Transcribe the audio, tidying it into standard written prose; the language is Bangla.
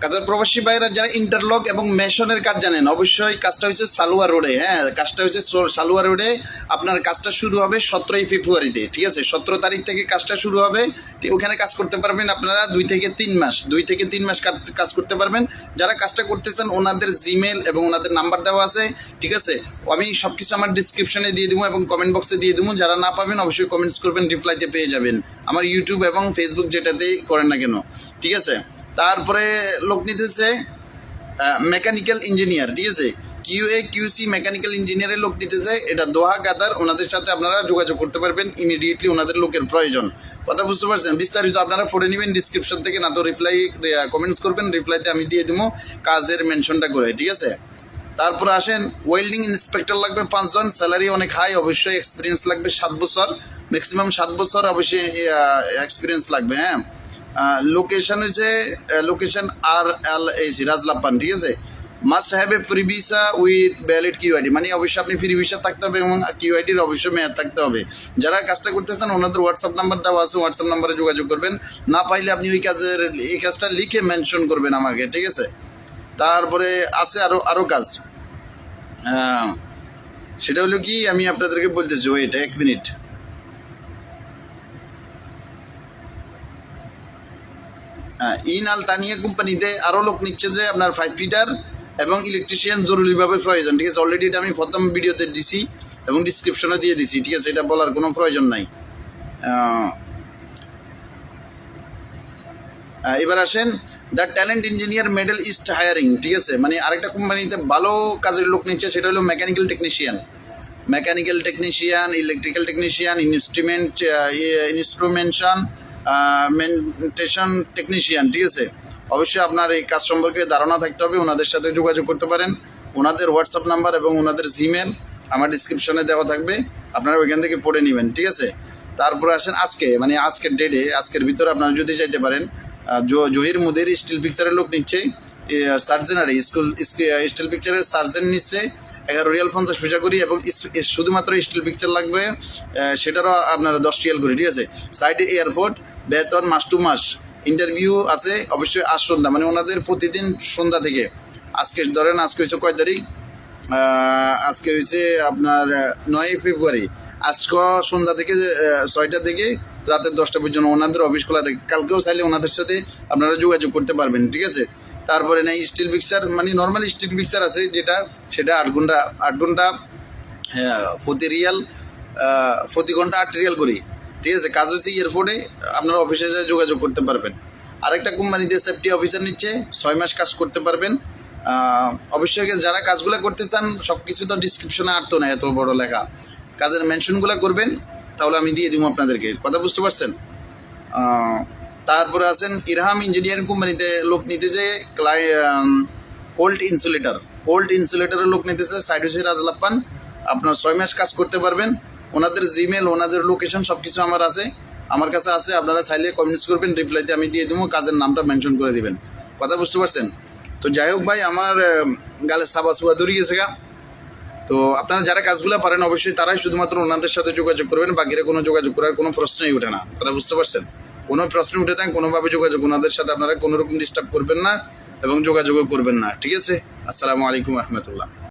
কাতার প্রবাসী ভাইরা যারা ইন্টারলক এবং মেশনের কাজ জানেন, অবশ্যই কাজটা হচ্ছে সালুয়া রোডে। হ্যাঁ, কাজটা হচ্ছে সালুয়া রোডে। আপনার কাজটা শুরু হবে 17ই ফেব্রুয়ারিতে, ঠিক আছে? 17 তারিখ থেকে কাজটা শুরু হবে। ওখানে কাজ করতে পারবেন আপনারা 2 থেকে 3 মাস, 2 থেকে 3 মাস কাজ করতে পারবেন। যারা কাজটা করতেছেন ওনাদের জিমেল এবং ওনাদের নাম্বার দেওয়া আছে, ঠিক আছে? আমি সব কিছু আমার ডিসক্রিপশনে দিয়ে দেবো এবং কমেন্ট বক্সে দিয়ে দেবো। যারা না পাবেন অবশ্যই কমেন্টস করবেন, রিপ্লাইতে পেয়ে যাবেন আমার ইউটিউব এবং ফেসবুক যেটাতেই করেন না কেন, ঠিক আছে? তারপরে লোক নিতেছে মেকানিক্যাল ইঞ্জিনিয়ার, ঠিক আছে? কিউসি মেকানিক্যাল ইঞ্জিনিয়ারের লোক নিতেছে, এটা দোহা কাতার। ওনাদের সাথে আপনারা যোগাযোগ করতে পারবেন ইমিডিয়েটলি, ওনাদের লোকের প্রয়োজন। কথা বুঝতে পারছেন? বিস্তারিত আপনারা পড়ে নেবেন ডিসক্রিপশন থেকে, না তো কমেন্টস করবেন, রিপ্লাইতে আমি দিয়ে দেবো কাজের মেনশনটা করে, ঠিক আছে? তারপরে আসেন, ওয়েল্ডিং ইন্সপেক্টর লাগবে 5 জন, স্যালারি অনেক হাই, অবশ্যই এক্সপিরিয়েন্স লাগবে 7 বছর, ম্যাক্সিমাম 7 বছর অবশ্যই এক্সপিরিয়েন্স লাগবে। হ্যাঁ, লোকেশন হচ্ছে লোকেশন RLAC রাজলাপ্পান, ঠিক আছে? Must have a free visa with valid QID, মানে অবশ্যই আপনি ফ্রি ভিসা থাকতে হবে এবং কিউআইডির অবশ্যই মেয়াদ থাকতে হবে। যারা কাজটা করতেছেন ওনাদের হোয়াটসঅ্যাপ নাম্বার দেওয়া আছে, হোয়াটসঅ্যাপ নাম্বারে যোগাযোগ করবেন। না পাইলে আপনি এই কাজটা লিখে মেনশন করবেন আমাকে, ঠিক আছে? তারপরে আছে আরও কাজ, সেটা হলো কি, আমি আপনাদেরকে বলতেছি, ওয়েট 1 মিনিট। ইন আল তানিয়া কোম্পানিতে আরও লোক নিচ্ছে যে আপনার 5 ফিটার এবং ইলেকট্রিশিয়ান জরুরিভাবে প্রয়োজন, ঠিক আছে? অলরেডি এটা আমি প্রথম ভিডিওতে দিছি এবং ডিসক্রিপশনে দিয়ে দিছি, ঠিক আছে? এটা বলার কোনো প্রয়োজন নাই। এবার আসেন, the talent engineer middle east hiring, ঠিক আছে? মানে আরেকটা কোম্পানিতে ভালো কাজের লোক নিচ্ছে, সেটা হলো mechanical technician, electrical technician, instrumentation technician, ঠিক আছে? অবশ্যই আপনার এই কাজ সম্পর্কে ধারণা থাকতে হবে। ওনাদের সাথে যোগাযোগ করতে পারেন, ওনাদের হোয়াটসঅ্যাপ নাম্বার এবং ওনাদের জিমেল আমার ডিসক্রিপশনে দেওয়া থাকবে, আপনারা ওইখান থেকে পড়ে নেবেন, ঠিক আছে? তারপরে আসেন আজকের ডেটে, আজকের ভিতরে আপনারা যদি চাইতে পারেন, জহির মুদির স্টিল পিকচারের লোক নিচ্ছে, সার্জেনারি স্টিল পিকচারের সার্জেন নিচ্ছে 11 রিয়াল 50 পয়সা করি, এবং শুধুমাত্র স্টিল পিকচার লাগবে, সেটারও আপনারা 10 রিয়াল করি, ঠিক আছে? সাইডে এয়ারপোর্ট, বেতন মাস টু মাস, ইন্টারভিউ আছে অবশ্যই আজ সন্ধ্যা, মানে ওনাদের প্রতিদিন সন্ধ্যা থেকে, আজকে ধরেন আজকে হয়েছে কয় তারিখ, আজকে হয়েছে আপনার 9 ফেব্রুয়ারি, আজকে সন্ধ্যা থেকে 6টা থেকে রাতের 10টা পর্যন্ত ওনাদের অফিস খোলা থাকে। কালকেও চাইলে ওনাদের সাথে আপনারা যোগাযোগ করতে পারবেন, ঠিক আছে? তারপরে না স্টিল পিকচার, মানে নর্মাল স্টিল পিকচার আছে সেটা 8 ঘন্টা প্রতি ঘন্টা 8 রিয়াল করি, ঠিক আছে? কাজ হচ্ছে এয়ারপোর্টে, আপনারা অফিসে যা যোগাযোগ করতে পারবেন। আরেকটা কোম্পানিতে সেফটি অফিসার নিচ্ছে, 6 মাস কাজ করতে পারবেন। অবশ্যই যারা কাজগুলো করতে চান, সব কিছু তো ডিসক্রিপশনে আটতো না, এত বড় লেখা, কাজের মেনশনগুলো করবেন, তাহলে আমি দিয়ে দিব আপনাদেরকে। কথা বুঝতে পারছেন? তারপরে আছেন ইরহাম ইঞ্জিনিয়ারিং কোম্পানিতে লোক নিতে যে কোল্ড ইনসুলেটারের লোক নিতেছে, সাইড হচ্ছে রাজলাপ্পান। আপনার 6 মাস কাজ করতে পারবেন। ওনাদের জিমেল, ওনাদের লোকেশন সব কিছু আমার কাছে আছে। আপনারা চাইলে কমেন্টস করবেন, রিপ্লাইতে আমি দিয়ে দেবো, কাজের নামটা মেনশন করে দিবেন। কথা বুঝতে পারছেন? তো যাই হোক ভাই, আমার গালের সাবা সুবা দৌড়ে গেছে গা। তো আপনারা যারা কাজগুলো পারেন অবশ্যই তারাই শুধুমাত্র ওনাদের সাথে যোগাযোগ করবেন, বাকিরা কোনো যোগাযোগ করার কোনো প্রশ্নই ওঠে না। কথা বুঝতে পারছেন? কোনো প্রশ্ন উঠে না, কোনোভাবে যোগাযোগ ওনাদের সাথে আপনারা কোনো রকম ডিস্টার্ব করবেন না এবং যোগাযোগও করবেন না, ঠিক আছে? আসসালামু আলাইকুম রহমতুল্লাহ।